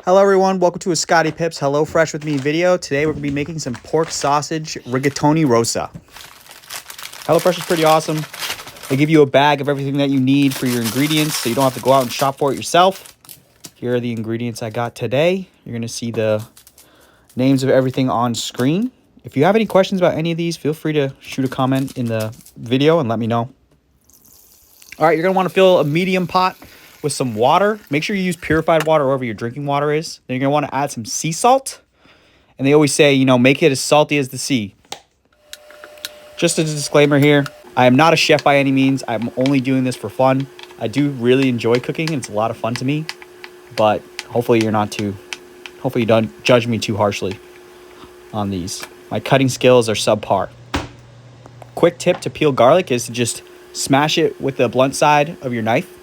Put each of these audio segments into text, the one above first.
Hello everyone, welcome to a Scotty-Pips HelloFresh with me video. Today we're going to be making some pork sausage rigatoni rosa. HelloFresh is pretty awesome. They give you a bag of everything that you need for your ingredients so you don't have to go out and shop for it yourself. Here are the ingredients I got today. You're going to see the names of everything on screen. If you have any questions about any of these, feel free to shoot a comment in the video and let me know. Alright, you're going to want to fill a medium pot with some water. Make sure you use purified water wherever your drinking water is. Then you're going to want to add some sea salt. And they always say, make it as salty as the sea. Just a disclaimer here, I am not a chef by any means. I'm only doing this for fun. I do really enjoy cooking, and it's a lot of fun to me. But hopefully you don't judge me too harshly on these. My cutting skills are subpar. Quick tip to peel garlic is to just smash it with the blunt side of your knife,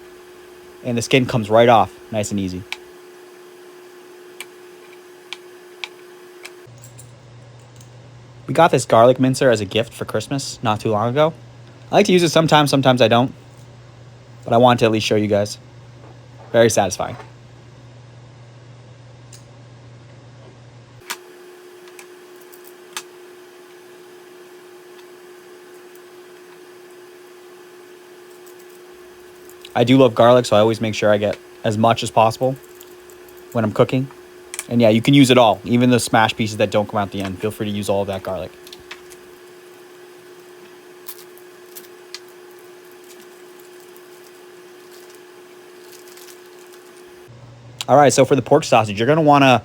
and the skin comes right off, nice and easy. We got this garlic mincer as a gift for Christmas not too long ago. I like to use it sometimes I don't. But I wanted to at least show you guys. Very satisfying. I do love garlic, so I always make sure I get as much as possible when I'm cooking. And yeah, you can use it all. Even the smashed pieces that don't come out the end. Feel free to use all of that garlic. All right, so for the pork sausage, you're going to want to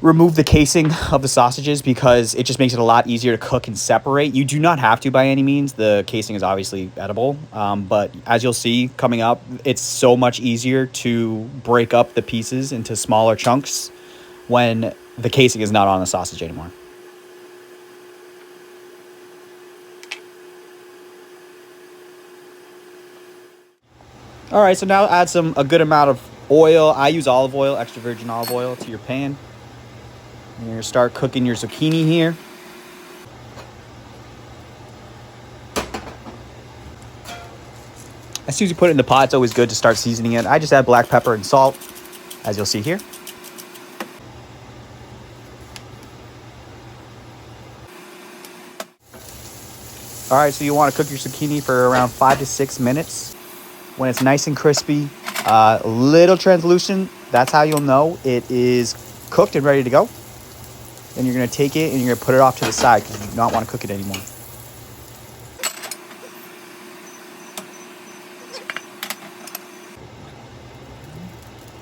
remove the casing of the sausages because it just makes it a lot easier to cook and separate. You do not have to by any means. The casing is obviously edible, but as you'll see coming up, it's so much easier to break up the pieces into smaller chunks when the casing is not on the sausage anymore. All right, so now add a good amount of oil. I use olive oil, extra virgin olive oil, to your pan. You're going to start cooking your zucchini here. As soon as you put it in the pot, it's always good to start seasoning it. I just add black pepper and salt, as you'll see here. All right, so you want to cook your zucchini for around 5 to 6 minutes. When it's nice and crispy, a little translucent, that's how you'll know it is cooked and ready to go. Then you're going to take it and you're going to put it off to the side because you do not want to cook it anymore.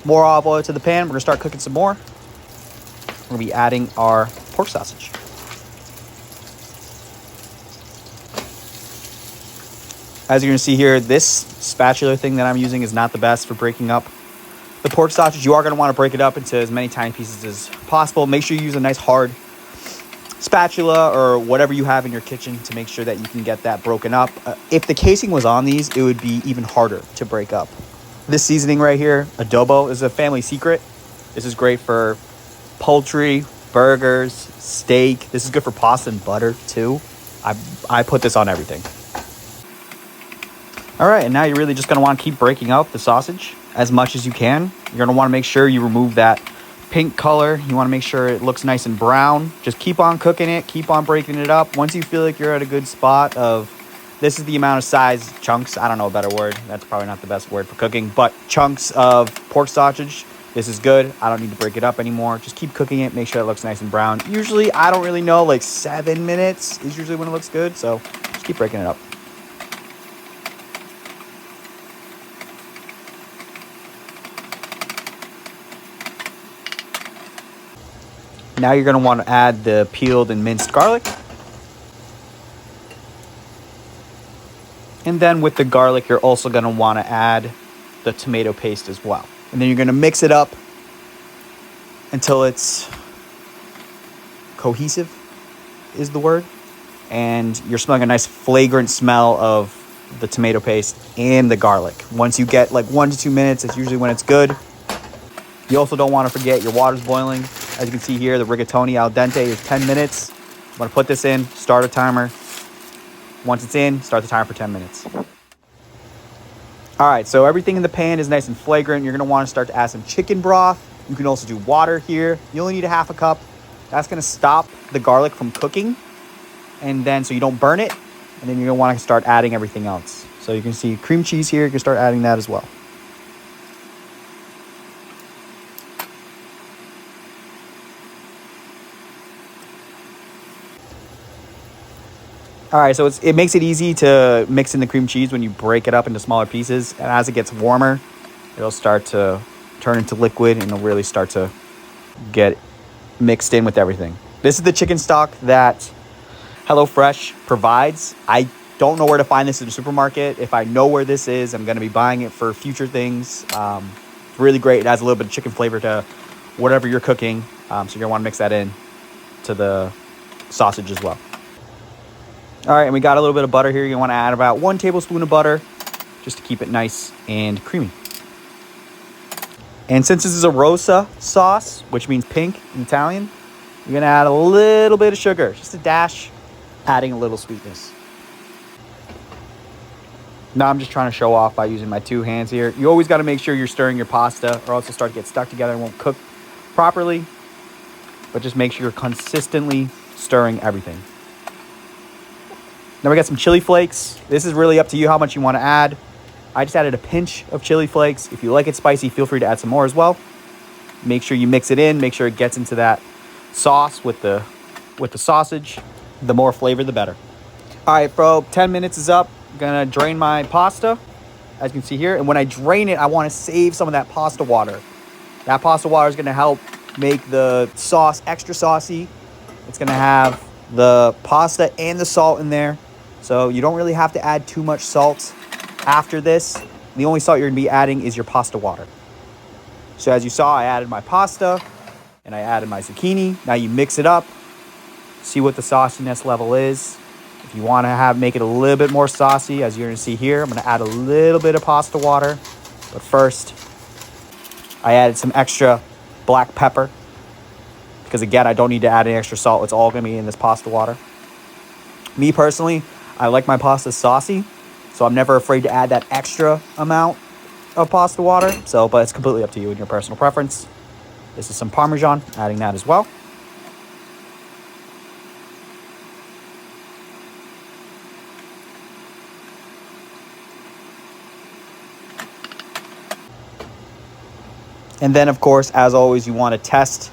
More olive oil to the pan. We're going to start cooking some more. We're going to be adding our pork sausage. As you're going to see here, this spatula thing that I'm using is not the best for breaking up the pork sausage. You are going to want to break it up into as many tiny pieces as possible. Make sure you use a nice hard spatula or whatever you have in your kitchen to make sure that you can get that broken up. If the casing was on these, it would be even harder to break up. This seasoning right here, adobo, is a family secret. This is great for poultry, burgers, steak. This is good for pasta and butter too. I put this on everything. All right, and now you're really just going to want to keep breaking up the sausage as much as you can. You're going to want to make sure you remove that pink color. You want to make sure it looks nice and brown. Just keep on cooking it. Keep on breaking it up. Once you feel like you're at a good spot of this is the amount of size chunks. I don't know a better word. That's probably not the best word for cooking. But chunks of pork sausage. This is good. I don't need to break it up anymore. Just keep cooking it. Make sure it looks nice and brown. Usually, I don't really know, like 7 minutes is usually when it looks good. So just keep breaking it up. Now you're going to want to add the peeled and minced garlic. And then with the garlic, you're also going to want to add the tomato paste as well. And then you're going to mix it up until it's cohesive is the word. And you're smelling a nice flagrant smell of the tomato paste and the garlic. Once you get like 1 to 2 minutes, it's usually when it's good. You also don't want to forget your water's boiling. As you can see here, the rigatoni al dente is 10 minutes. I'm going to put this in, start a timer. Once it's in, start the timer for 10 minutes. All right, so everything in the pan is nice and flagrant. You're going to want to start to add some chicken broth. You can also do water here. You only need a half a cup. That's going to stop the garlic from cooking, and then so you don't burn it, and then you're going to want to start adding everything else. So you can see cream cheese here. You can start adding that as well. All right, so it makes it easy to mix in the cream cheese when you break it up into smaller pieces. And as it gets warmer, it'll start to turn into liquid, and it'll really start to get mixed in with everything. This is the chicken stock that HelloFresh provides. I don't know where to find this in the supermarket. If I know where this is, I'm going to be buying it for future things. It's really great. It adds a little bit of chicken flavor to whatever you're cooking. So you're going to want to mix that in to the sausage as well. All right, and we got a little bit of butter here. You want to add about 1 tablespoon of butter just to keep it nice and creamy. And since this is a Rosa sauce, which means pink in Italian, you're going to add a little bit of sugar, just a dash, adding a little sweetness. Now I'm just trying to show off by using my 2 hands here. You always got to make sure you're stirring your pasta, or else it'll start to get stuck together and won't cook properly. But just make sure you're consistently stirring everything. Now we got some chili flakes. This is really up to you how much you want to add. I just added a pinch of chili flakes. If you like it spicy, feel free to add some more as well. Make sure you mix it in. Make sure it gets into that sauce with the sausage. The more flavor, the better. All right, bro, 10 minutes is up. I'm gonna drain my pasta, as you can see here. And when I drain it, I want to save some of that pasta water. That pasta water is gonna help make the sauce extra saucy. It's gonna have the pasta and the salt in there. So you don't really have to add too much salt after this. The only salt you're gonna be adding is your pasta water. So as you saw, I added my pasta and I added my zucchini. Now you mix it up, see what the sauciness level is. If you wanna make it a little bit more saucy, as you're gonna see here, I'm gonna add a little bit of pasta water. But first, I added some extra black pepper, because again, I don't need to add any extra salt. It's all gonna be in this pasta water. Me personally, I like my pasta saucy, so I'm never afraid to add that extra amount of pasta water. But it's completely up to you and your personal preference. This is some Parmesan, adding that as well. And then, of course, as always, you want to test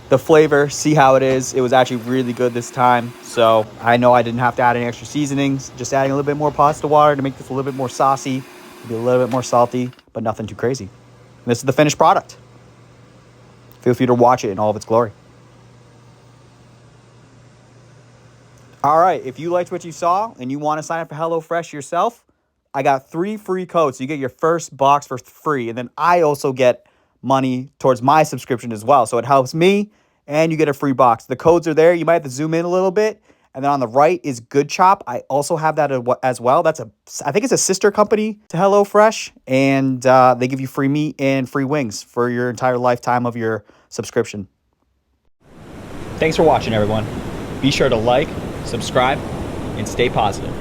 the flavor, see how it is. It was actually really good this time. So I know I didn't have to add any extra seasonings. Just adding a little bit more pasta water to make this a little bit more saucy, maybe a little bit more salty, but nothing too crazy. And this is the finished product. Feel free to watch it in all of its glory. All right, if you liked what you saw and you want to sign up for HelloFresh yourself, I got 3 free codes. So you get your first box for free. And then I also get money towards my subscription as well. So it helps me, and you get a free box. The codes are there. You might have to zoom in a little bit. And then on the right is Good Chop. I also have that as well. I think it's a sister company to HelloFresh. And they give you free meat and free wings for your entire lifetime of your subscription. Thanks for watching, everyone. Be sure to like, subscribe, and stay positive.